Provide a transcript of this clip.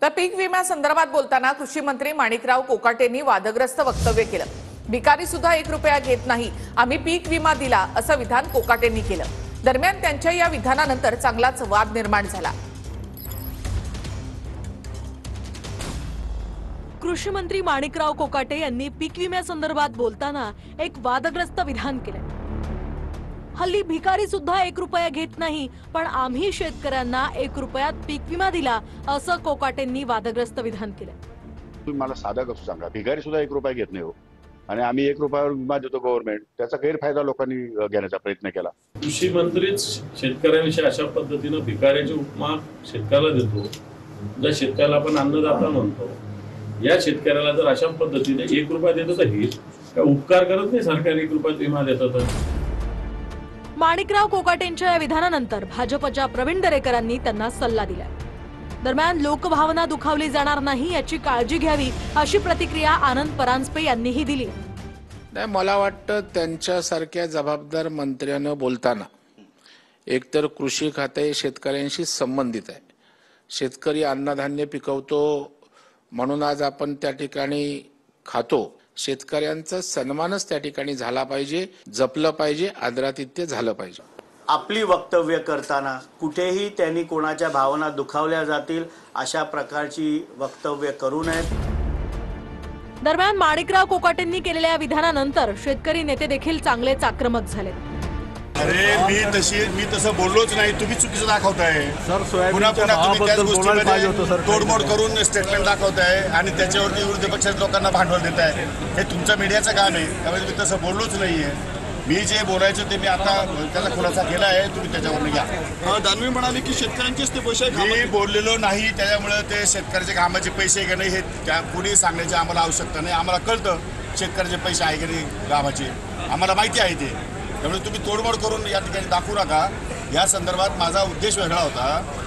तर पीक विम्यासंदर्भात बोलताना कृषी मंत्री माणिकराव कोकाटेंनी वादग्रस्त वक्तव्य केलं। भिकारी सुद्धा 1 रुपया घेत नाही, आम्ही पीक विमा दिला असं विधान कोकाटेंनी केलं। दरम्यान त्यांच्या या विधानानंतर चांगलाच वाद निर्माण झाला। कृषी मंत्री माणिकराव कोकाटे यांनी पीक विम्यासंदर्भात बोलताना एक वादग्रस्त विधान केले। हल्ली भिकारी सुद्धा 1 रुपया घेत नाही, पण आम्ही शेतकऱ्यांना 1 रुपयात पीक विमा दिला असं कोकाटेंनी वादग्रस्त विधान केलं। तुम्ही मला साधा कसं सांगा, भिकारी सुद्धा 1 रुपया घेत नाही हो, आणि आम्ही 1 रुपयावर विमा देतो गव्हर्नमेंट, त्याचा गैरफायदा लोकांनी घेण्याचा प्रयत्न केला। कृषी मंत्रीच शेतकऱ्यांविषयी अशा पद्धतीने भिकाऱ्याची उपमा शेतकऱ्याला देतो, ज्या शेतकऱ्याला आपण अन्नदाता म्हणतो, या शेतकऱ्याला जर अशा पद्धतीने 1 रुपया देतो तर हे उपकार करत नाही सरकार 1 रुपयात विमा देतात। माणिकराव कोकाटेंच्या या विधानानंतर भाजपच्या प्रवीण दरेकरांनी त्यांना सल्ला दिला। दरम्यान लोकभावना दुखावली जाणार नाही याची काळजी घ्यावी अशी प्रतिक्रिया आनंद परांजपे यांनीही दिली। नाही, मला वाटतं त्यांच्यासारख्या जबाबदार मंत्र्यानं बोलताना एकतर कृषी खाते शेतकऱ्यांशी संबंधित आहे, शेतकरी अन्नधान्य पिकवतो म्हणून आज आपण त्या ठिकाणी खातो, शेतकऱ्यांचा सन्मानच त्या ठिकाणी झाला पाहिजे, जपलं पाहिजे, आदरातिथ्य झालं पाहिजे। आपली वक्तव्य करताना कुठेही त्यांनी कोणाच्या भावना दुखावल्या जातील अशा प्रकारची वक्तव्य करू नयेत। दरम्यान माणिकराव कोकाटेंनी केलेल्या विधानानंतर शेतकरी नेते देखील चांगलेच आक्रमक झाले। अरे मी तसं बोललोच नाही, तुम्ही चुकीचं दाखवताय। पुन्हा तुम्ही त्याच गोष्टीमध्ये तोडमोड करून स्टेटमेंट दाखवताय आणि त्याच्यावरती विरोधी पक्षाच्या लोकांना भांडवल देताय। हे तुमचं मीडियाचं काम आहे, त्यामुळे मी तसं बोललोच नाहीये। मी जे बोलायचं ते मी आता त्याचा खुलासा केला आहे, तुम्ही त्याच्यावर घ्या। दानवे म्हणाले की शेतकऱ्यांचेच ते पैसे मी बोललेलो नाही, त्याच्यामुळे ते शेतकऱ्याचे कामाचे पैसे का नाही हे कुणी सांगण्याची आम्हाला आवश्यकता नाही। आम्हाला कळतं शेतकऱ्याचे पैसे आहे की नाही कामाचे, आम्हाला माहिती आहे ते। त्यामुळे तुम्ही तोडमोड करून या ठिकाणी दाखवू नका। या संदर्भात माझा उद्देश वेगळा होता।